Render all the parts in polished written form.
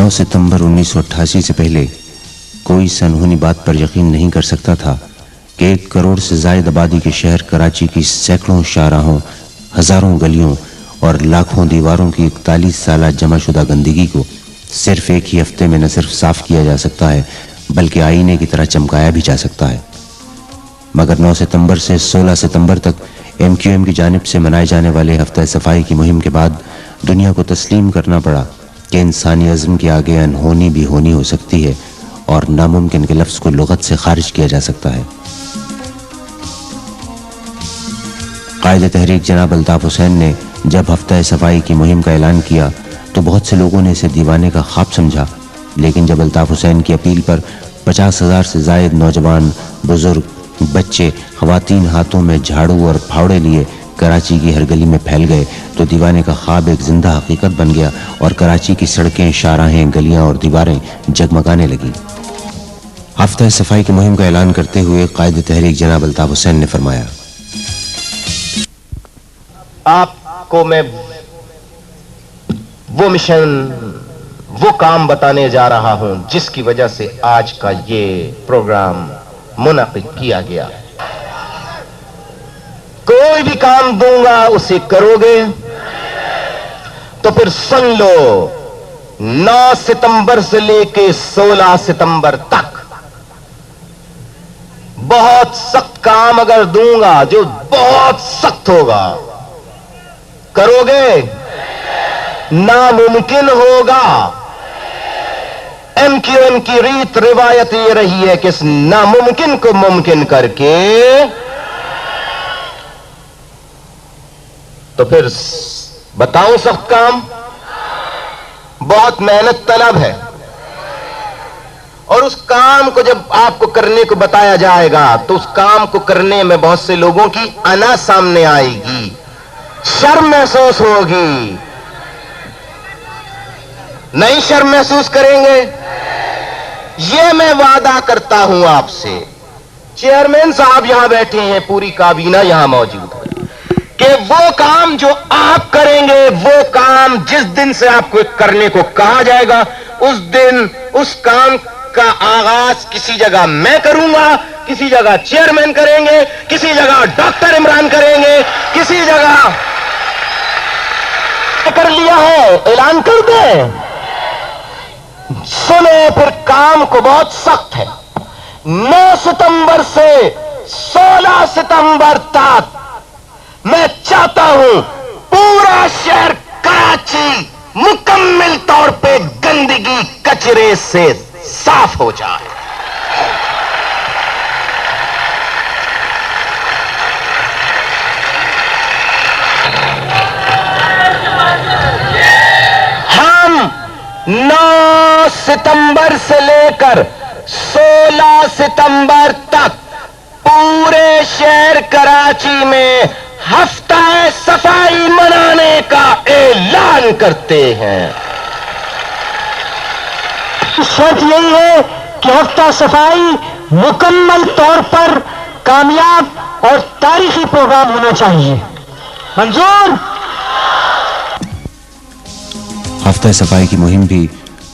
9 सितंबर 1988 से पहले कोई इस अनहोनी बात पर यकीन नहीं कर सकता था कि 1 करोड़ से ज़ायद आबादी के शहर कराची की सैकड़ों शाहराहों, हजारों गलियों और लाखों दीवारों की 41 साल जमाशुदा गंदगी को सिर्फ एक ही हफ्ते में न सिर्फ साफ किया जा सकता है बल्कि आईने की तरह चमकाया भी जा सकता है। मगर 9 सितंबर से 16 सितंबर तक MQM की जानिब से मनाए जाने वाले हफ्ता सफाई की मुहिम के बाद दुनिया को तस्लीम करना पड़ा कि इंसानी अज़्म के आगे अनहोनी भी होनी हो सकती है और नामुमकिन के लफ्ज़ को लुगत से खारिज किया जा सकता है। कायदे तहरीक जनाब अल्ताफ़ हुसैन ने जब हफ्ता सफाई की मुहिम का ऐलान किया तो बहुत से लोगों ने इसे दीवाने का ख्वाब समझा, लेकिन जब अल्ताफ़ हुसैन की अपील पर 50,000 से ज़ायद नौजवान, बुजुर्ग, बच्चे, ख़वातीन हाथों में झाड़ू और फावड़े लिए कराची की हर गली में फैल गए तो दीवाने का ख्वाब एक जिंदा हकीकत बन गया और कराची की सड़कें, शाहराहें, गलियां और दीवारें जगमगाने लगी। हफ्ता सफाई की मुहिम का ऐलान करते हुए कायदे तहरीक जनाब अल्ताफ़ हुसैन ने फरमाया, आपको मैं वो मिशन, वो काम बताने जा रहा हूं जिसकी वजह से आज का ये प्रोग्राम मुनाकिद किया गया। कोई भी काम दूंगा उसे करोगे तो फिर सुन लो, 9 सितंबर से लेके 16 सितंबर तक बहुत सख्त काम अगर दूंगा जो बहुत सख्त होगा, करोगे? नामुमकिन होगा। MQM की रीत रिवायत ये रही है कि इस नामुमकिन को मुमकिन करके तो फिर बताऊं सख्त काम बहुत मेहनत तलब है और उस काम को जब आपको करने को बताया जाएगा तो उस काम को करने में बहुत से लोगों की अना सामने आएगी, शर्म महसूस होगी। नहीं शर्म महसूस करेंगे? ये मैं वादा करता हूं आपसे, चेयरमैन साहब यहां बैठे हैं, पूरी काबीना यहां मौजूद है, कि वो काम जो आप करेंगे, वो काम जिस दिन से आपको करने को कहा जाएगा उस दिन उस काम का आगाज किसी जगह मैं करूंगा, किसी जगह चेयरमैन करेंगे, किसी जगह डॉक्टर इमरान करेंगे, किसी जगह कर लिया है, ऐलान कर दे। सुने, फिर काम को बहुत सख्त है। 9 सितंबर से 16 सितंबर तक मैं चाहता हूं पूरा शहर कराची मुकम्मल तौर पे गंदगी कचरे से साफ हो जाए। हम 9 सितंबर से लेकर 16 सितंबर तक पूरे शहर कराची में हफ्ता सफाई मनाने का ऐलान करते हैं। शर्त यही है कि हफ्ता सफाई मुकम्मल तौर पर कामयाब और तारीखी प्रोग्राम होना चाहिए। मंजूर? हफ्ता सफाई की मुहिम भी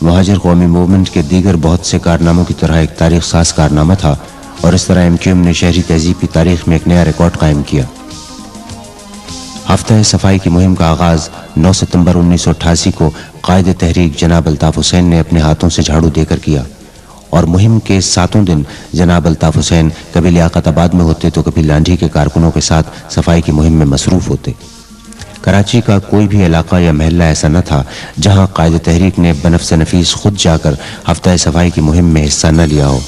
महाजिर कौमी मूवमेंट के दीगर बहुत से कारनामों की तरह एक तारीख साज कारनामा था और इस तरह MQM ने शहरी तहजीब की तारीख में एक नया रिकॉर्ड कायम किया। हफ्ता सफाई की मुहिम का आगाज 9 सितंबर 1988 को कायदे तहरीक जनाब अल्ताफ़ हुसैन ने अपने हाथों से झाड़ू देकर किया और मुहिम के 7 दिन जनाब अल्ताफ़ हुसैन कभी लियाकताबाद में होते तो कभी लांझी के कारकुनों के साथ सफाई की मुहिम में मसरूफ होते। कराची का कोई भी इलाका या महल्ला ऐसा न था जहां कायदे तहरीक ने बनफ्स नफीस खुद जाकर हफ्ता सफाई की मुहिम में हिस्सा न लिया हो।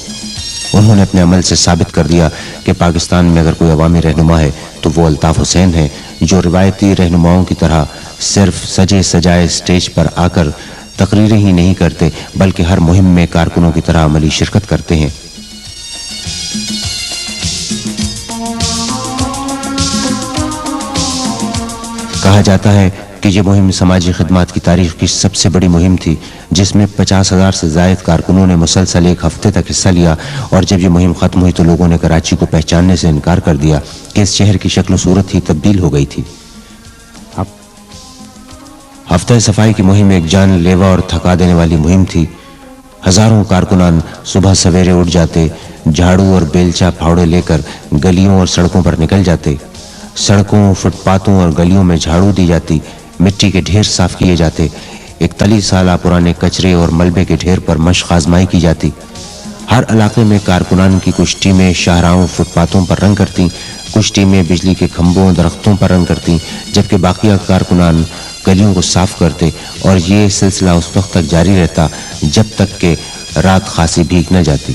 उन्होंने अपने अमल से साबित कर दिया कि पाकिस्तान में अगर कोई अवामी रहनुमा है तो वो अल्ताफ़ हुसैन है, जो रिवायती रहनुमाओं की तरह सिर्फ सजे सजाए स्टेज पर आकर तकरीरें ही नहीं करते बल्कि हर मुहिम में कारकुनों की तरह अमली शिरकत करते हैं। कहा जाता है कि ये मुहिम समाजी खिदमत की तारीख की सबसे बड़ी मुहिम थी, जिसमें 50,000 से ज़ायद कारकुनों ने मुसलसल एक हफ्ते तक हिस्सा लिया और जब ये मुहिम ख़त्म हुई तो लोगों ने कराची को पहचानने से इनकार कर दिया कि इस शहर की शक्ल सूरत ही तब्दील हो गई थी। हफ्ते सफाई की मुहिम एक जानलेवा और थका देने वाली मुहिम थी। हजारों कारकुनान सुबह सवेरे उठ जाते, झाड़ू और बेलचा फावड़े लेकर गलियों और सड़कों पर निकल जाते। सड़कों, फुटपाथों और गलियों में झाड़ू दी जाती, मिट्टी के ढेर साफ किए जाते, 41 साल पुराने कचरे और मलबे के ढेर पर मशक आजमाई की जाती। हर इलाके में कारकुनान की कुछ टीमें शाहराहों, फुटपाथों पर रंग करती, कुछ टीमें बिजली के खंभों, दरख्तों पर रंग करती, जबकि बाकिया कारकुनान गलियों को साफ करते। और ये सिलसिला उस वक्त तक जारी रहता जब तक कि रात खासी भीग न जाती।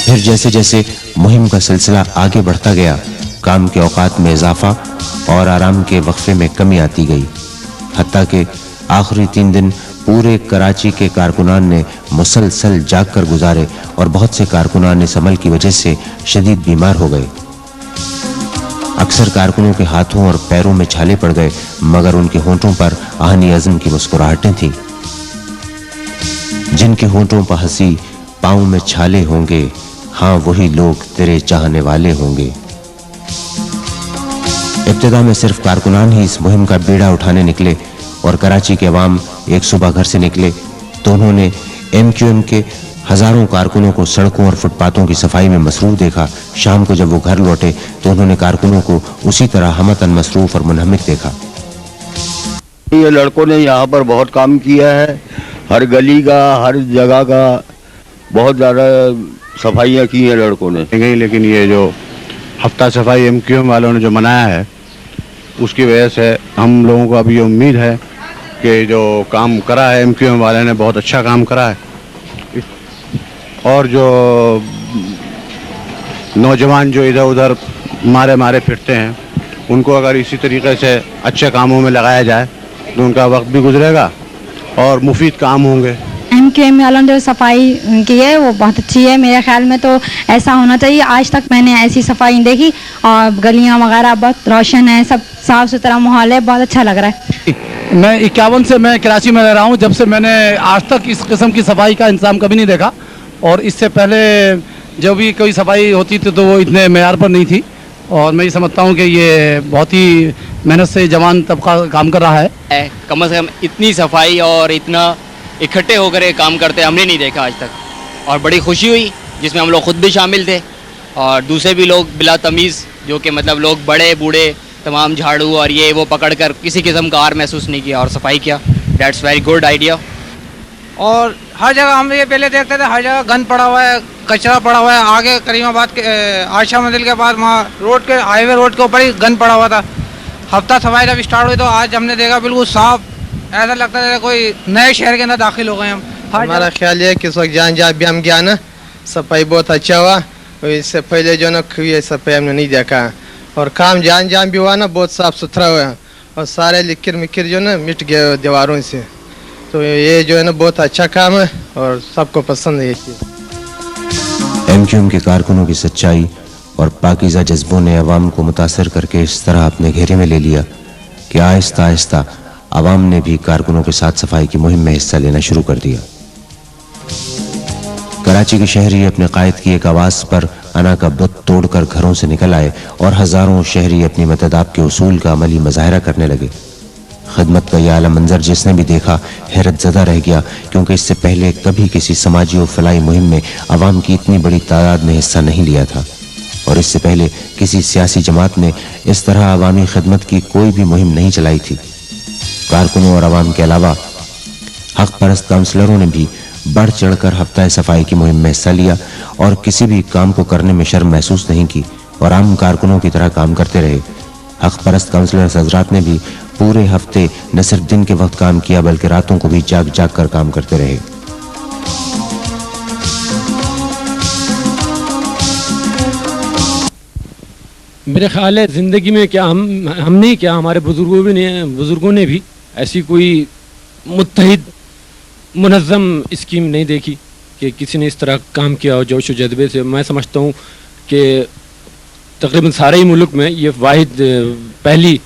फिर जैसे जैसे मुहिम का सिलसिला आगे बढ़ता गया, काम के औकात में इजाफा और आराम के वक्फे में कमी आती गई। हत्ता कि आखिरी 3 दिन पूरे कराची के कारकुनान ने मुसलसल जाग कर गुजारे और बहुत से कारकुनान इस अमल की वजह से शदीद बीमार हो गए। अक्सर कारकुनों के हाथों और पैरों में छाले पड़ गए, मगर उनके होंठों पर आहनी अज़्म की मुस्कुराहटें थीं। जिनके होंठों पर हंसी, पांव में छाले होंगे, हाँ वही लोग तेरे चाहने वाले होंगे। इब्तिदा में सिर्फ कारकुनान ही इस मुहिम का बीड़ा उठाने निकले और कराची के अवाम एक सुबह घर से निकले तो उन्होंने MQM के हजारों कारकुनों को सड़कों और फुटपाथों की सफाई में मसरूफ देखा। शाम को जब वो घर लौटे तो उन्होंने कारकुनों को उसी तरह हमतन मसरूफ और मुनहमिक देखा। ये लड़कों ने यहाँ पर बहुत काम किया है, हर गली का, हर जगह का बहुत ज़्यादा सफाइयाँ की हैं लड़कों ने। लेकिन ये जो हफ्ता सफाई MQM वालों ने जो मनाया है, उसकी वजह से हम लोगों को अभी ये उम्मीद है कि जो काम करा है MQM वाले ने, बहुत अच्छा काम करा है। और जो नौजवान जो इधर उधर मारे फिरते हैं, उनको अगर इसी तरीके से अच्छे कामों में लगाया जाए तो उनका वक्त भी गुजरेगा और मुफीद काम होंगे। MQM वालों ने जो सफाई की है वो बहुत अच्छी है। मेरे ख्याल में तो ऐसा होना चाहिए। आज तक मैंने ऐसी सफाई नहीं देखी और गलियां वगैरह बहुत रोशन है, सब साफ़ सुथरा माहौल है, बहुत अच्छा लग रहा है। मैं 51 से मैं कराची में रह रहा हूँ। जब से मैंने आज तक इस किस्म की सफाई का इंतजाम कभी नहीं देखा और इससे पहले जब भी कोई सफाई होती थी तो वो इतने मेयार पर नहीं थी। और मैं ये समझता हूँ कि ये बहुत ही मेहनत से जवान तबका काम कर रहा है। कम से कम इतनी सफाई और इतना इकट्ठे होकर ये काम करते हमने नहीं देखा आज तक। और बड़ी खुशी हुई जिसमें हम लोग खुद भी शामिल थे और दूसरे भी लोग बिला तमीज़, जो कि मतलब लोग बड़े बूढ़े तमाम झाड़ू और ये वो पकड़ कर किसी किस्म का आर महसूस नहीं किया और सफाई किया। That's very good idea. और हर जगह हम ये पहले देखते थे, हर जगह गंद पड़ा हुआ है, कचरा पड़ा हुआ है। आगे करीमाबाद के आयशा मंदिर के पास वहाँ रोड के हाईवे रोड के ऊपर ही गंद पड़ा हुआ था। हफ्ता सफाई जब स्टार्ट हुई तो आज हमने देखा बिल्कुल साफ, ऐसा लगता था कोई नए शहर के अंदर दाखिल हो गए हम। हमारा ख्याल है कि इस वक्त जान भी हम गया ना, सफाई बहुत अच्छा हुआ। इससे पहले जो ना ये सफाई हमने नहीं देखा और काम जान भी हुआ ना, बहुत साफ सुथरा हुआ और सारे लिक्र मिक्र जो ना मिट गए दीवारों से। तो ये जो है ना बहुत अच्छा काम है और सबको पसंद है ये चीज़। MQM के कारकुनों की सच्चाई और पाकीज़ा जज्बों ने अवाम को मुतासर करके इस तरह अपने घेरे में ले लिया कि आहिस्ता आहिस्ता अवाम ने भी कारकुनों के साथ सफाई की मुहिम में हिस्सा लेना शुरू कर दिया। कराची के शहरी अपने कायद की एक आवाज़ पर अना का बुत तोड़कर घरों से निकल आए और हजारों शहरी अपनी मतदाब के उसूल का अमली मुजाहरा करने लगे। खिदमत का यह आला मंजर जिसने भी देखा हैरत ज़दा रह गया, क्योंकि इससे पहले कभी किसी समाजी और फलाई मुहिम में अवाम की इतनी बड़ी तादाद ने हिस्सा नहीं लिया था और इससे पहले किसी सियासी जमात ने इस तरह अवामी खिदमत की कोई भी मुहिम नहीं चलाई थी। कारकुनों और अवाम के अलावा हक परस्त काउंसलरों ने भी बढ़ चढ़कर हफ्ता सफाई की मुहिम में हिस्सा लिया और किसी भी काम को करने में शर्म महसूस नहीं की और आम कारकुनों की तरह काम करते रहे। हक परस्त काउंसलर हजरात ने भी पूरे हफ्ते न सिर्फ दिन के वक्त काम किया बल्कि रातों को भी जाग जाग कर काम करते रहे। मेरे ख्याल है ज़िंदगी में क्या हमने क्या हमारे बुजुर्गों ने भी ऐसी कोई मुत्तहिद मुनज़्ज़म स्कीम नहीं देखी कि किसी ने इस तरह काम किया हो जोश व जज्बे से। मैं समझता हूँ कि तकरीबन सारे ही मुल्क में ये वाहिद पहली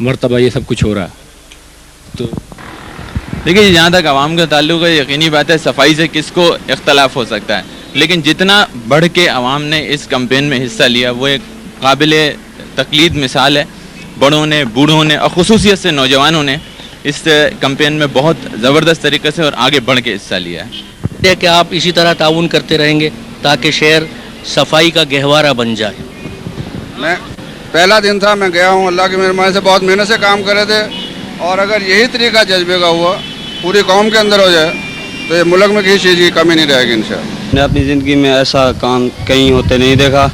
मरतबा ये सब कुछ हो रहा है। तो देखिए, जहाँ तक आवाम का ताल्लुक है, यकीनी बात है सफाई से किसको इख्तलाफ हो सकता है, लेकिन जितना बढ़ के आवाम ने इस कैंपेन में हिस्सा लिया वो एक काबिल तकलीद मिसाल है। बड़ों ने, बूढ़ों ने और ख़ुसूसियत से नौजवानों ने इस कैंपेन में बहुत ज़बरदस्त तरीके से और आगे बढ़ के हिस्सा लिया है। कि आप इसी तरह ताउन करते रहेंगे ताकि शहर सफाई का गहवारा बन जाए। मैं पहला दिन था, मैं गया हूँ, अल्लाह की मेहरबानी से बहुत मेहनत से काम करे थे, और अगर यही तरीका जज्बे का हुआ पूरी कौम के अंदर हो जाए तो ये मुल्क में किसी चीज़ की कमी नहीं रहेगी इंशाअल्लाह। मैंने अपनी ज़िंदगी में ऐसा काम कहीं होते नहीं देखा,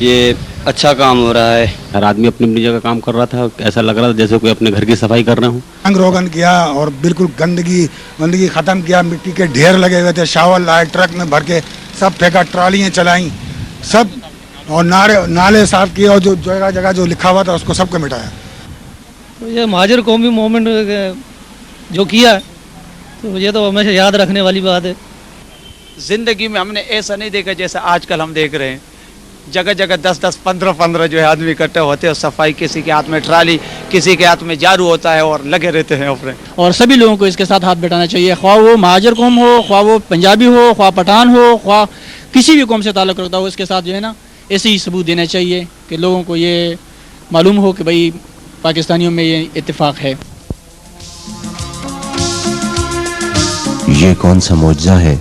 ये अच्छा काम हो रहा है। हर आदमी अपनी अपनी जगह काम कर रहा था, ऐसा लग रहा था जैसे कोई अपने घर की सफाई कर रहा हूँ। रंग रोगन किया और बिल्कुल गंदगी ख़त्म किया, मिट्टी के ढेर लगे हुए थे, शावर लाए, ट्रक में भर के सब फेंका, ट्रालियाँ चलाई सब, और नाले साफ किए, और जो जगह जगह जो लिखा हुआ था उसको सबको मिटाया। तो ये महाजर कौमी मूवमेंट जो किया है तो ये तो हमेशा याद रखने वाली बात है। ज़िंदगी में हमने ऐसा नहीं देखा जैसा आजकल हम देख रहे हैं, जगह जगह 10-10, 15-15 जो है आदमी इकट्ठे होते हैं, सफाई, किसी के हाथ में ट्राली, किसी के हाथ में झाड़ू होता है और लगे रहते हैं अपने। और सभी लोगों को इसके साथ हाथ बैठाना चाहिए, ख्वाह वो महाजर कौम हो, ख्वाह वो पंजाबी हो, ख्वाह पठान हो, ख्वाह किसी भी कौम से ताल्लुक़ रखता हो, इसके साथ जो है ना ऐसे ही सबूत देना चाहिए कि लोगों को ये मालूम हो कि भाई पाकिस्तानियों में ये इत्तेफाक है। ये कौन सा मौजज़ा है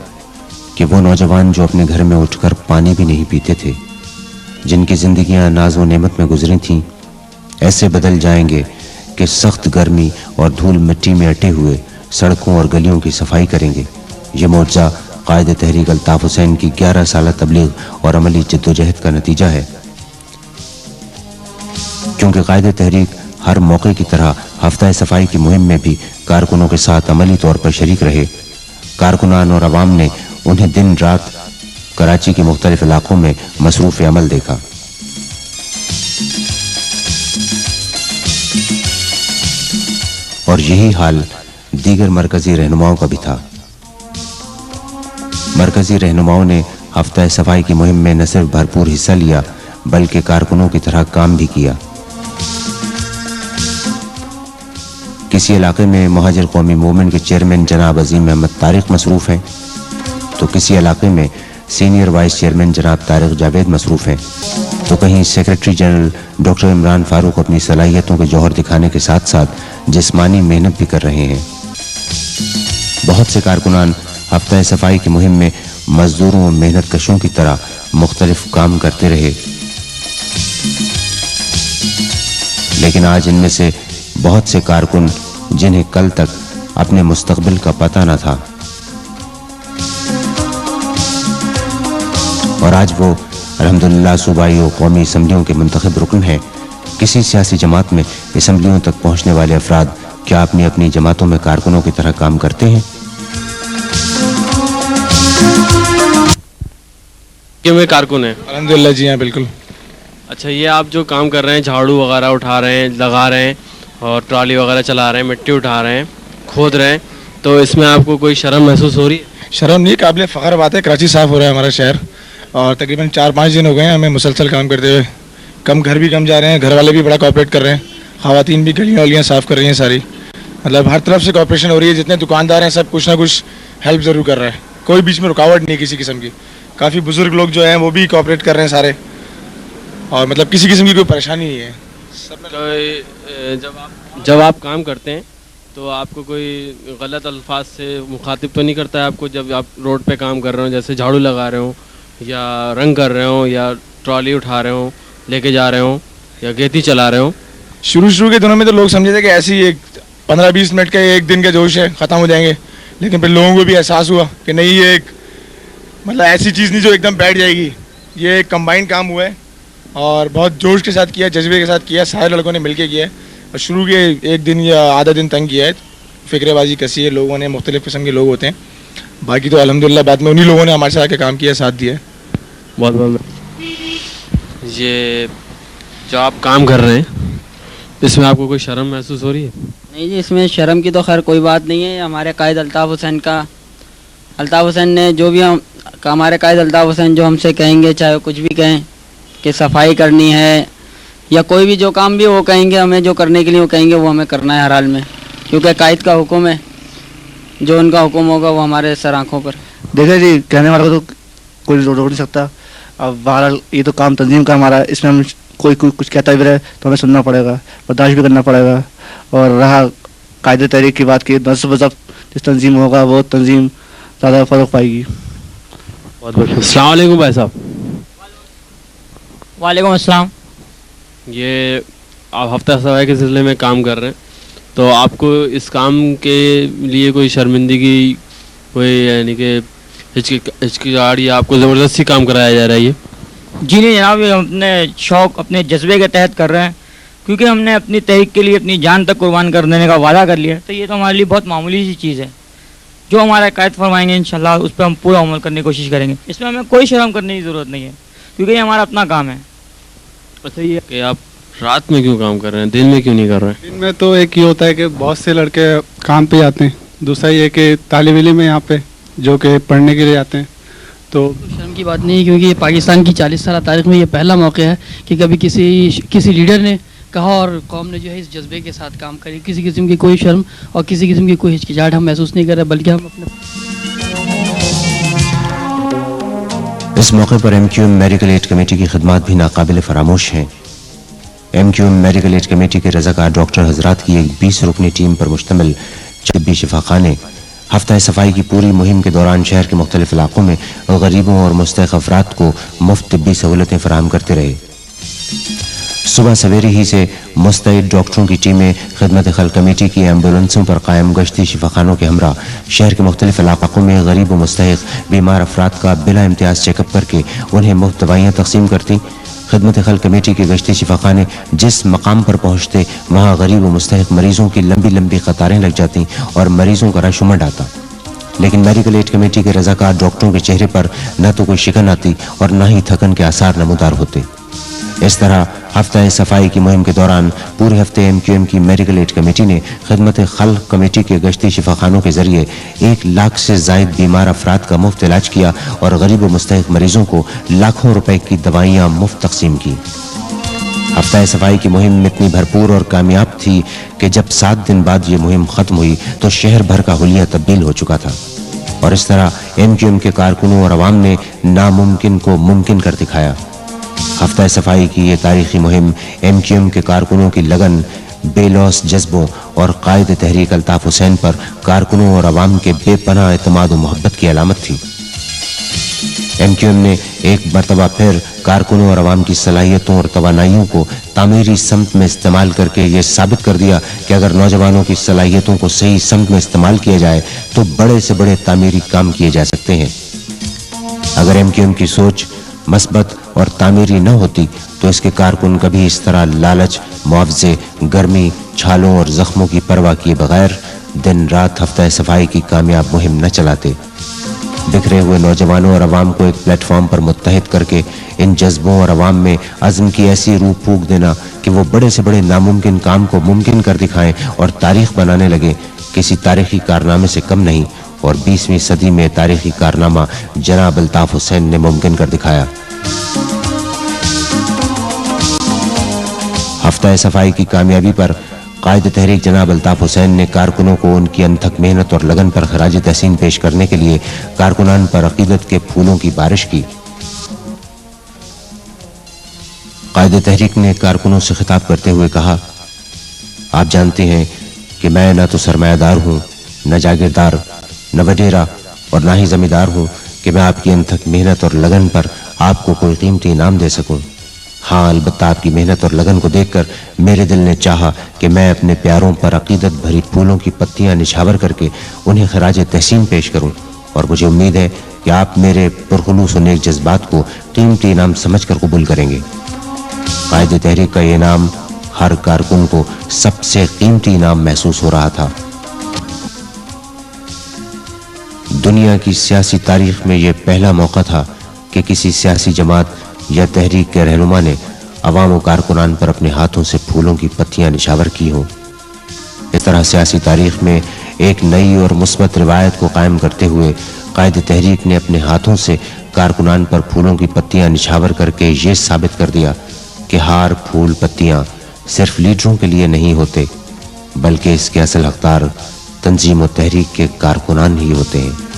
कि वो नौजवान जो अपने घर में उठकर पानी भी नहीं पीते थे, जिनकी ज़िंदगियां नाज व नेमत में गुजरी थीं, ऐसे बदल जाएंगे कि सख्त गर्मी और धूल मिट्टी में अटे हुए सड़कों और गलियों की सफाई करेंगे। ये मौजज़ा कायद तहरीक अल्ताफ़ हुसैन की 11 साल तबलीग और अमली जद्दोजहद का नतीजा है, क्योंकि कायद तहरीक हर मौके की तरह हफ्ता सफाई की मुहिम में भी कारकुनों के साथ अमली तौर पर शरीक रहे। कारकुनान और अवाम ने उन्हें दिन रात कराची के मुख्तलिफ इलाकों में मसरूफ़ अमल देखा। और यही हाल दीगर मरकजी रहनुमाओं का भी था। मरकजी रहनुमाओं ने हफ्ता सफाई की मुहिम में न सिर्फ भरपूर हिस्सा लिया बल्कि कारकुनों की तरह काम भी किया। किसी इलाके में महाजर कौमी मूवमेंट के चेयरमैन जनाब अजीम अहमद तारिक मसरूफ़ हैं तो किसी इलाके में सीनियर वाइस चेयरमैन जनाब तारिक जावेद मसरूफ़ हैं, तो कहीं secretary general doctor Imran Farooq अपनी सलाहियतों के जौहर दिखाने के साथ साथ जिस्मानी मेहनत भी कर रहे हैं। बहुत से कारकुनान हफ्ता सफाई की मुहिम में मजदूरों और मेहनत कशों की तरह मुख्तलिफ काम करते रहे, लेकिन आज इनमें से बहुत से कारकुन जिन्हें कल तक अपने मुस्तकबिल का पता न था और आज वो अल्हम्दुलिल्लाह सूबाई और कौमी असम्बलियों के मुंतखब रुकन हैं। किसी सियासी जमात में असम्बलियों तक पहुंचने वाले अफराद क्या अपनी अपनी जमातों में कारकुनों की तरह काम करते हैं? कि मैं कारकुन है? अल्हम्दुलिल्लाह जी हाँ, बिल्कुल। अच्छा, ये आप जो काम कर रहे हैं, झाड़ू वगैरह उठा रहे हैं, लगा रहे हैं और ट्रॉली वगैरह चला रहे हैं, मिट्टी उठा रहे हैं, खोद रहे हैं, तो इसमें आपको कोई शर्म महसूस हो रही है? शर्म नहीं, काबिल फ़ख्र बात है। कराची साफ़ हो रहा है हमारा शहर, और तकरीबन 4-5 दिन हो गए हैं हमें मुसलसल काम करते हुए। घर भी कम जा रहे हैं, घर वाले भी बड़ा कोऑपरेट कर रहे हैं, ख़वातीन भी गलियाँ वलियाँ साफ़ कर रही हैं सारी, मतलब हर तरफ से कोऑपरेशन हो रही है। जितने दुकानदार हैं सब कुछ ना कुछ हेल्प ज़रूर कर रहे हैं, कोई बीच में रुकावट नहीं किसी किस्म की। काफ़ी बुजुर्ग लोग जो हैं वो भी कोऑपरेट कर रहे हैं सारे, और मतलब किसी किस्म की कोई परेशानी नहीं है। जब आप काम करते हैं तो आपको कोई गलत अल्फाज से मुखातिब तो नहीं करता है आपको, जब आप रोड पे काम कर रहे हो, जैसे झाड़ू लगा रहे हो या रंग कर रहे हो या ट्रॉली उठा रहे हो, लेके जा रहे हो या गेती चला रहे हो? शुरू के दिनों में तो लोग समझे थे कि ऐसी एक 15-20 मिनट का एक दिन का जोश है, ख़त्म हो जाएंगे, लेकिन फिर लोगों को भी एहसास हुआ कि नहीं, ये एक मतलब ऐसी चीज़ नहीं जो एकदम बैठ जाएगी। ये एक कंबाइंड काम हुआ है और बहुत जोश के साथ किया, जज्बे के साथ किया, सारे लड़कों ने मिलके किया है। और शुरू के एक दिन या आधा दिन तंग किया है, फ़िक्रबाजी कसी है लोगों ने, मुख्तलिफ़ किस्म के लोग होते हैं। बाकी तो अल्हम्दुलिल्लाह बाद में उन्हीं लोगों ने हमारे साथ आके काम किया, साथ दिया है। बहुत बहुत। ये जो आप काम कर रहे हैं इसमें आपको कोई शर्म महसूस हो रही है? नहीं जी, इसमें शर्म की तो खैर कोई बात नहीं है। हमारे कायद अल्ताफ़ हुसैन ने जो भी हमारे कायद अल्ताफ़ हुसैन जो हमसे कहेंगे, चाहे कुछ भी कहें कि सफाई करनी है या कोई भी जो काम भी वो कहेंगे, हमें जो करने के लिए वो कहेंगे वो हमें करना है हर हाल में, क्योंकि कायद का हुक्म है, जो उनका हुक्म होगा वो हमारे सर आँखों पर। देखिए जी, कहने वाले को तो कोई रोक नहीं सकता। अब बहरहाल ये तो काम तंजीम का हमारा, इसमें हम कोई कुछ कहता भी रहे तो हमें सुनना पड़ेगा, बर्दाश्त भी करना पड़ेगा। और रहा कायदे तहरीक की बात की, नस्ब ज़ब्त जिस तंजीम होगा वो तंजीम ज़्यादा फ़र्क पाएगी। बहुत बहुत अस्सलाम वालेकुम भाई साहब। वालेकुम अस्सलाम। ये आप हफ्ता सफाई के सिलसिले में काम कर रहे हैं, तो आपको इस काम के लिए कोई शर्मिंदगी, कोई यानी कि हिचकिचाहट या आपको ज़बरदस्ती काम कराया जा रहा है? ये जी नहीं जनाब, ये अपने शौक़ अपने जज्बे के तहत कर रहे हैं, क्योंकि हमने अपनी तहरीक के लिए अपनी जान तक कुर्बान कर देने का वादा कर लिया। तो ये तो हमारे लिए बहुत मामूली सी चीज़ है। जो हमारा कायद फरमाएंगे इंशाल्लाह उस पर हम पूरा अमल करने की कोशिश करेंगे। इसमें हमें कोई शर्म करने की ज़रूरत नहीं है, क्योंकि ये हमारा अपना काम है। अच्छा, ये कि आप रात में क्यों काम कर रहे हैं, दिन में क्यों नहीं कर रहे हैं? दिन में तो एक ही होता है कि बहुत से लड़के काम पे जाते हैं, दूसरा ये कि तालिब इल्म है यहाँ पे जो कि पढ़ने के लिए आते हैं। तो शर्म की बात नहीं है, क्योंकि ये पाकिस्तान की 40 साल तारीख में ये पहला मौका है कि कभी किसी लीडर ने कहा और कौम ने जो है इस जज्बे के साथ काम करी। किसी किस्म की कोई शर्म और किसी किस्म की कोई हिचकिचाहट हम महसूस नहीं कर रहे, बल्कि हम अपने इस मौके पर MQM मेडिकल एड कमेटी की खिदमत भी नाकाबिल फरामोश हैं। MQM मेडिकल एड कमेटी के रज़ाकार डॉक्टर हजरात की एक 20 रुकनी टीम पर मुश्तमिल तिब्बी शिफाखाने हफ्ता सफाई की पूरी मुहिम के दौरान शहर के मुख्तलिफ इलाकों में गरीबों और मुस्तहक़ अफराद को मुफ्त तिब्बी सहूलतें फराहम करते रहे। सुबह सवेरे ही से मुस्तैद डॉक्टरों की टीमें खिदमत खल कमेटी की एम्बुलेंसों पर कायम गश्ती शिफाखानों के हमरा शहर के मुख्तलिफ इलाकों में गरीब व मुस्तहक़ बीमार अफराद का बिला इम्तियाज़ चेकअप करके उन्हें मुफ्त दवाइयाँ तकसीम करती। खिदमत खल कमेटी के गश्ती शिफाखाने जिस मकाम पर पहुँचते वहाँ गरीब व मुस्तहक़ मरीज़ों की लंबी लंबी कतारें लग जाती और मरीज़ों का रश उमड़ आता। लेकिन मेडिकल एड कमेटी के रज़ाकार डॉक्टरों के चेहरे पर न तो कोई शिकन आती और न ही थकन के आसार नमूदार होते। इस तरह हफ्ता सफाई की मुहिम के दौरान पूरे हफ्ते MQM की मेडिकल एड कमेटी ने खिदमत खल्क कमेटी के गश्ती शिफाखानों के जरिए 1 लाख से ज़ायद बीमार अफराद का मुफ्त इलाज किया और गरीब व मुस्तहक़ मरीजों को लाखों रुपए की दवाइयाँ मुफ्त तकसीम की। हफ्ता सफाई की मुहिम इतनी भरपूर और कामयाब थी कि जब 7 दिन बाद ये मुहिम ख़त्म हुई तो शहर भर का हुलिया तब्दील हो चुका था और इस तरह MQM के कारकुनों और अवाम ने नामुमकिन को मुमकिन कर दिखाया। हफ्ता सफाई की ये तारीखी मुहिम MQM के कारकुनों की लगन, बेलौस जज्बों और कायद तहरीक अल्ताफ हुसैन पर कारकुनों और अवाम के बेपनाह एतमाद व मोहब्बत की अलामत थी। MQM ने एक मरतबा फिर कारकुनों और अवाम की सलाहियतों और तवानाइयों को तामीरी समत में इस्तेमाल करके ये साबित कर दिया कि अगर नौजवानों की सलाहियतों को सही समत में इस्तेमाल किया जाए तो बड़े से बड़े तामीरी काम किए जा सकते हैं। अगर MQM की सोच मस्बत और तामीरी न होती तो इसके कारकुन कभी इस तरह लालच, मुआवजे, गर्मी, छालों और जख्मों की परवाह किए बगैर दिन रात हफ्ता सफाई की कामयाब मुहिम न चलाते। बिखरे हुए नौजवानों और अवाम को एक प्लेटफॉर्म पर मुत्तहिद करके इन जज्बों और अवाम में अज़्म की ऐसी रूह फूंक देना कि वो बड़े से बड़े नामुमकिन काम को मुमकिन कर दिखाएं और तारीख बनाने लगे, किसी तारीखी कारनामे से कम नहीं। और 20वीं सदी में तारीखी कारनामा जनाब अल्ताफ हुसैन ने मुमकिन कर दिखाया। हफ्ता सफाई की कामयाबी पर कायद तहरीक जनाब अल्ताफ हुसैन ने कारकुनों को उनकी अनथक मेहनत और लगन पर खराज तहसीन पेश करने के लिए कारकुनान पर अकीदत के फूलों की बारिश की। कायद तहरीक ने कारकुनों से खिताब करते हुए कहा, आप जानते हैं कि मैं न तो सरमायादार हूँ, न जागीरदार, न वडेरा और न ही जमींदार हूँ कि मैं आपकी अनथक मेहनत और लगन पर आपको कोई कीमती इनाम दे सकूँ। हाँ, अलबत्ता आपकी मेहनत और लगन को देखकर मेरे दिल ने चाहा कि मैं अपने प्यारों पर अकीदत भरी फूलों की पत्तियां निछावर करके उन्हें खराज तहसीन पेश करूं और मुझे उम्मीद है कि आप मेरे पुरखुलूस और नेक जज्बात को कीमती इनाम समझकर कबूल करेंगे। कायद तहरीक का ये इनाम हर कारकुन को सबसे कीमती इनाम महसूस हो रहा था। दुनिया की सियासी तारीख में यह पहला मौका था कि किसी सियासी जमात या तहरीक के रहनुमा ने अवाम व कारकुनान पर अपने हाथों से फूलों की पत्तियां निछावर की हों। इस तरह सियासी तारीख में एक नई और मुस्बत रिवायत को कायम करते हुए कायद तहरीक ने अपने हाथों से कारकुनान पर फूलों की पत्तियां निछावर करके ये साबित कर दिया कि हार, फूल, पत्तियां सिर्फ लीडरों के लिए नहीं होते, बल्कि इसके असल हकदार तंजीम और तहरीक के कारकुनान ही होते हैं।